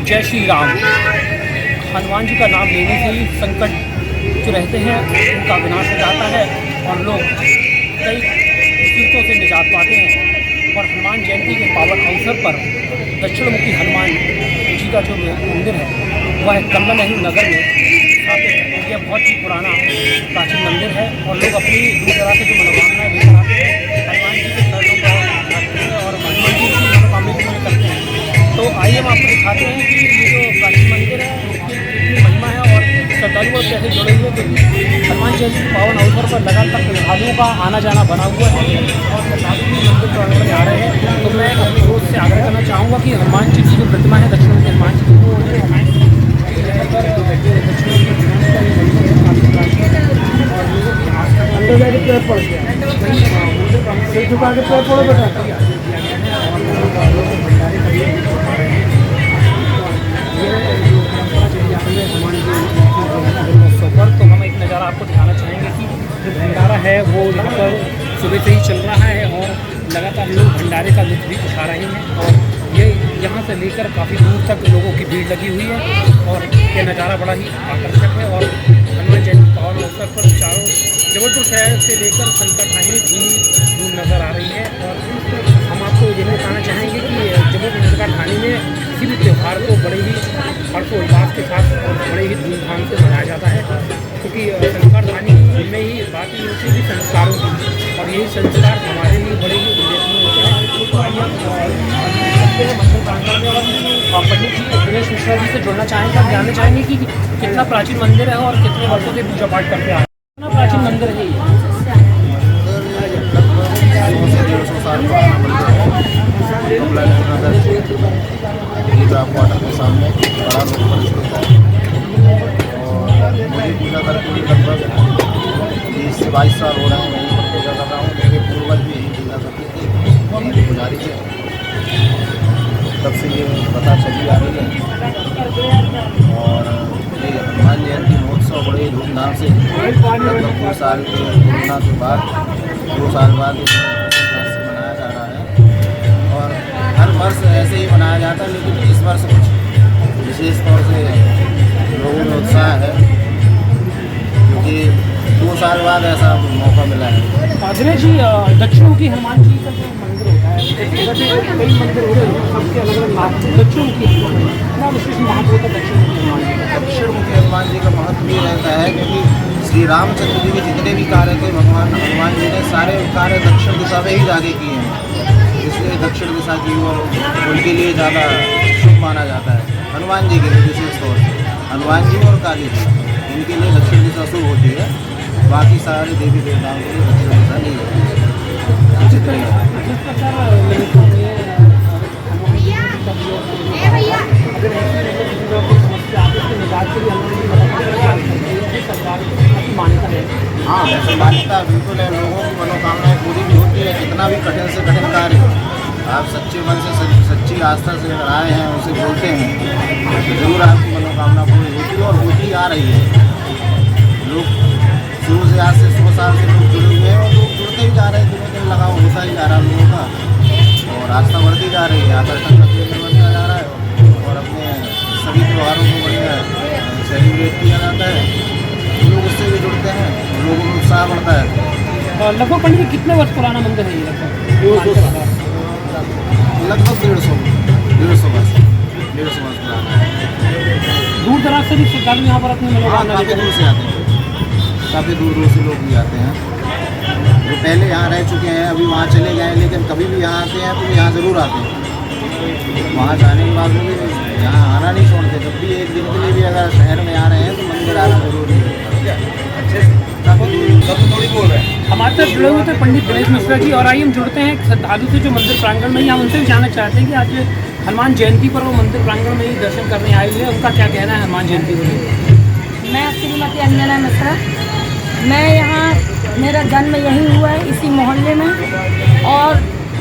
जय श्री राम। हनुमान जी का नाम लेने से ही संकट जो रहते हैं उनका विनाश हो जाता है और लोग कई मुसीबतों से निजात पाते हैं। और हनुमान जयंती के पावन अवसर पर दक्षिणमुखी हनुमान जी का जो मंदिर है वह कम्बा नेहरू नगर में स्थापित है। यह बहुत ही पुराना प्राचीन मंदिर है और लोग अपनी दूर दराज से जो मनोकामनाएं लेकर आते हैं हनुमान जी के चरणों पर रखते हैं और हनुमान जी की मनोकामना पूर्ण करते हैं। तो आइए हम आपको दिखाते हैं कि ये जो प्राचीन मंदिर है उसकी कितनी महिमा है और श्रद्धालुओं कैसे जुड़े हुए क्योंकि हनुमान जयंती के पावन अवसर पर लगातार श्रद्धालुओं का आना जाना बना हुआ है और श्रद्धालु भी मंदिर प्रांगण में आ रहे हैं। तो मैं अपने दोस्त से आग्रह करना चाहूँगा कि हनुमान जी की जो प्रतिमा है दक्षिण के हनुमान जी की वो अंदर जाके पैर पड़ गया सिर झुका के पैर पड़ो बेटा। तो हम एक नज़ारा आपको दिखाना चाहेंगे कि जो भंडारा है वो यहाँ पर सुबह से ही चल रहा है और लगातार लोग भंडारे का लुत्फ भी उठा रहे हैं और ये यहाँ से लेकर काफ़ी दूर तक लोगों की भीड़ लगी हुई है और ये नज़ारा बड़ा ही आकर्षक है। और हनुमान जयंती पावन अवसर पर चारों जबलपुर शहर से लेकर संकटहानी धूम नज़र आ रही है। और हम आपको ये बताना चाहेंगे कि जबलपुर संकटहानी में किसी भी त्यौहार को बड़े ही हर्षोल्लास के साथ और बड़े ही धूमधाम से मनाया जाता है क्योंकि संस्कारधानी में ही बात ही होती है संस्कारों की और यही संस्कार हमारे लिए बड़े ही उल्लेखनीय होते हैं। मंदिर प्रांगण में और पंडित जी दिनेश मिश्रा जी से जुड़ना चाहेंगे आप जानना चाहेंगे कि कितना प्राचीन मंदिर है और कितने वर्षों से पूजा पाठ करते हैं। कितना प्राचीन मंदिर है ये? क्वार्टर के सामने बड़ा और मुझे पूजा करके लगभग 20 से 22 साल हो रहे हैं। यहीं पर पूजा कर रहा हूँ। मेरे पूर्वज भी यही पूजा करते थे, यही पुजारी थे, तब से ये पता चली आ रही है। और ये हनुमान जयंती महोत्सव बड़े धूमधाम से लगभग 2 साल के कोरोना के बाद 2 साल बाद मनाया जा रहा है और हर वर्ष ऐसे ही मनाया जाता है। लेकिन इस वर्ष कुछ विशेष तौर से लोगों में उत्साह है क्योंकि 2 साल बाद ऐसा मौका मिला है। दिनेश जी दक्षिणमुखी हनुमान जी का जो मंदिर होता है कई मंदिर हो रहे हैं सबके अलग अलग नाम दक्षिणमुखी कितना विशेष महत्व होता है दक्षिणमुखी हनुमान जी का? दक्षिणमुखी हनुमान जी का महत्व ये रहता है क्योंकि श्री रामचंद्र जी के जितने भी कार्य थे भगवान हनुमान जी ने सारे कार्य दक्षिण दिशा में ही जाके किए हैं, इसलिए दक्षिण दिशा की ओर उनके लिए ज़्यादा शुभ माना जाता है। हनुमान जी के लिए विशेष तौर से हनुमान जी और काली जी इनके लिए दक्षिण दिशा शुभ होती है, बाकी सारे देवी देवताओं के लिए दक्षिण दिशा नहीं होती है। हाँ ऐसी मान्यता बिल्कुल है, लोगों की मनोकामनाएं पूरी भी होती है। कितना भी कठिन से कठिन कार्य आप सच्चे मन से सच्ची आस्था से आए हैं उनसे बोलते हैं तो जरूर आपकी मनोकामना पूरी होती है और होती आ रही है। लोग शुरू से आज से 100 साल से लोग जुड़े हुए हैं और लोग जुड़ते ही जा रहे हैं, दिन दिन लगाव होता ही जा रहा है लोगों का और आस्था बढ़ती जा रही है, आकर्षण का केंद्र बनता जा रहा है और अपने सभी त्योहारों को बढ़िया सेलिब्रेट किया जाता है। लोग उससे भी जुड़ते हैं, लोगों में उत्साह बढ़ता है। लगभग पंडित जी कितने वर्ष पुराना मंदिर है ये? लगभग 150 वर्ष पुराना है। दूर दराज से भी श्रद्धालु यहाँ पर अपनी मनोकामना काफ़ी दूर से आते हैं, काफ़ी दूर दूर से लोग भी आते हैं जो पहले यहाँ रह चुके हैं, अभी वहाँ चले गए हैं लेकिन कभी भी यहाँ आते हैं तो यहाँ ज़रूर आते हैं। वहाँ जाने के बाद भी यहाँ आना नहीं छोड़ते, जब भी एक दिन के लिए भी अगर शहर में आ रहे हैं तो मंदिर आना जरूरी है। हमारे साथ जुड़े हुए थे पंडित दिनेश मिश्रा जी और आइए हम जुड़ते हैं श्रद्धालु से जो मंदिर प्रांगण में ही हम उनसे भी जानना चाहते हैं कि आज हनुमान जयंती पर वो मंदिर प्रांगण में ही दर्शन करने आए हुए हैं, उनका क्या कहना है हनुमान जयंती को? मैं श्रीमती अंजना मिश्रा, मैं यहाँ मेरा जन्म यही हुआ है इसी मोहल्ले में और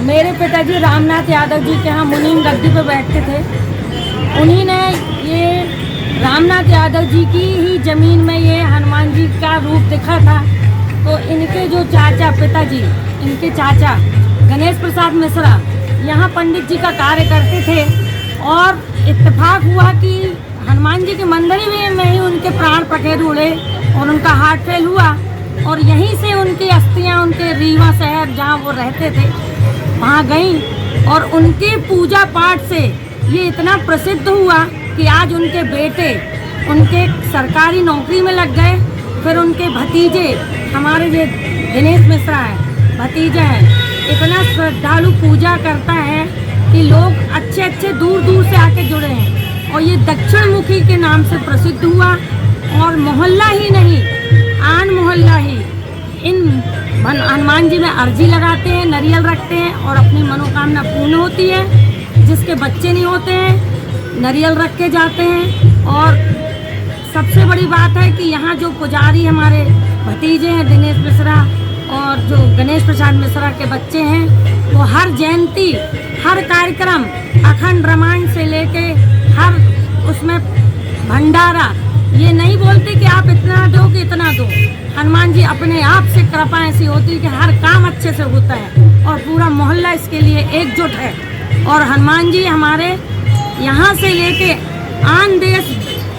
मेरे पिताजी रामनाथ यादव जी के यहाँ मुनीम गद्दी पर बैठते थे। उन्हीं ने ये रामनाथ यादव जी की ही ज़मीन में ये हनुमान जी का रूप दिखा था। तो इनके जो चाचा पिताजी इनके चाचा गणेश प्रसाद मिश्रा यहाँ पंडित जी का कार्य करते थे और इत्तेफाक हुआ कि हनुमान जी के मंदिर में ही उनके प्राण पखेरु उड़े और उनका हार्ट फेल हुआ और यहीं से उनकी अस्थियां उनके रीवा शहर जहाँ वो रहते थे वहाँ गईं और उनके पूजा पाठ से ये इतना प्रसिद्ध हुआ कि आज उनके बेटे उनके सरकारी नौकरी में लग गए। फिर उनके भतीजे हमारे जो दिनेश मिश्रा है भतीजा है, इतना श्रद्धालु पूजा करता है कि लोग अच्छे अच्छे दूर दूर से आके जुड़े हैं और ये दक्षिण मुखी के नाम से प्रसिद्ध हुआ। और मोहल्ला ही नहीं आन मोहल्ला ही इन हनुमान जी में अर्जी लगाते हैं, नारियल रखते हैं और अपनी मनोकामना पूर्ण होती है। जिसके बच्चे नहीं होते हैं नारियल रख के जाते हैं। और सबसे बड़ी बात है कि यहाँ जो पुजारी हमारे भतीजे हैं दिनेश मिश्रा और जो गणेश प्रसाद मिश्रा के बच्चे हैं वो हर जयंती हर कार्यक्रम अखंड रामायण से लेके हर उसमें भंडारा ये नहीं बोलते कि आप इतना दो कि इतना दो। हनुमान जी अपने आप से कृपा ऐसी होती है कि हर काम अच्छे से होता है और पूरा मोहल्ला इसके लिए एकजुट है। और हनुमान जी हमारे यहाँ से लेके आन देश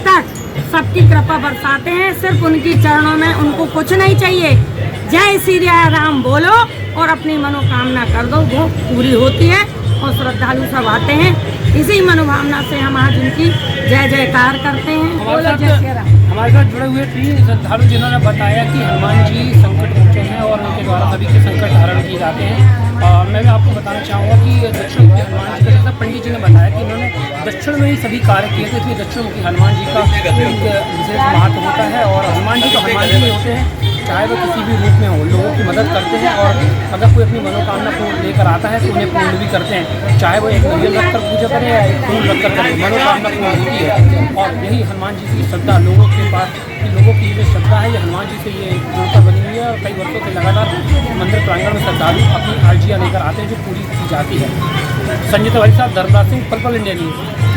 तक सबकी कृपा बरसाते हैं। सिर्फ उनकी चरणों में उनको कुछ नहीं चाहिए, जय श्री राम बोलो और अपनी मनोकामना कर दो, वो पूरी होती है। और श्रद्धालु सब आते हैं, इसी मनोभावना से हम आज उनकी जय जयकार करते हैं। हमारे साथ जुड़े हुए 3 श्रद्धालु जिन्होंने बताया कि हनुमान जी संकट मोचन हैं और उनके द्वारा सभी के संकट हरण किए जाते हैं। मैं भी आपको बताना चाहूँगा कि दक्षिण मुखी हनुमान जी का जैसा पंडित जी ने बताया कि इन्होंने दक्षिण में ही सभी कार्य किए थे, इसलिए दक्षिण मुखी हनुमान जी का एक विशेष महत्व होता है। और हनुमान जी तो हनुमान जी ही होते हैं, चाहे वो किसी भी रूप में हो, लोगों की मदद करते हैं और अगर कोई अपनी मनोकामना को लेकर आता है तो उन्हें पूर्ण भी करते हैं, चाहे वो एक नारियल रखकर पूजा करें या एक फूल रखकर करें, मनोकामना पूर्ण होती है। और यही हनुमान जी की श्रद्धा लोगों के पास, लोगों की जो श्रद्धा है ये हनुमान जी से ये जुड़कर बनी हुई है। और कई वर्षों से लगातार मंदिर प्रांगण में श्रद्धालु अपनी अर्जियाँ लेकर आते हैं जो पूरी की जाती है। संजय तिवारी साहब, धर्मराज सिंह, पल पल इंडिया न्यूज़।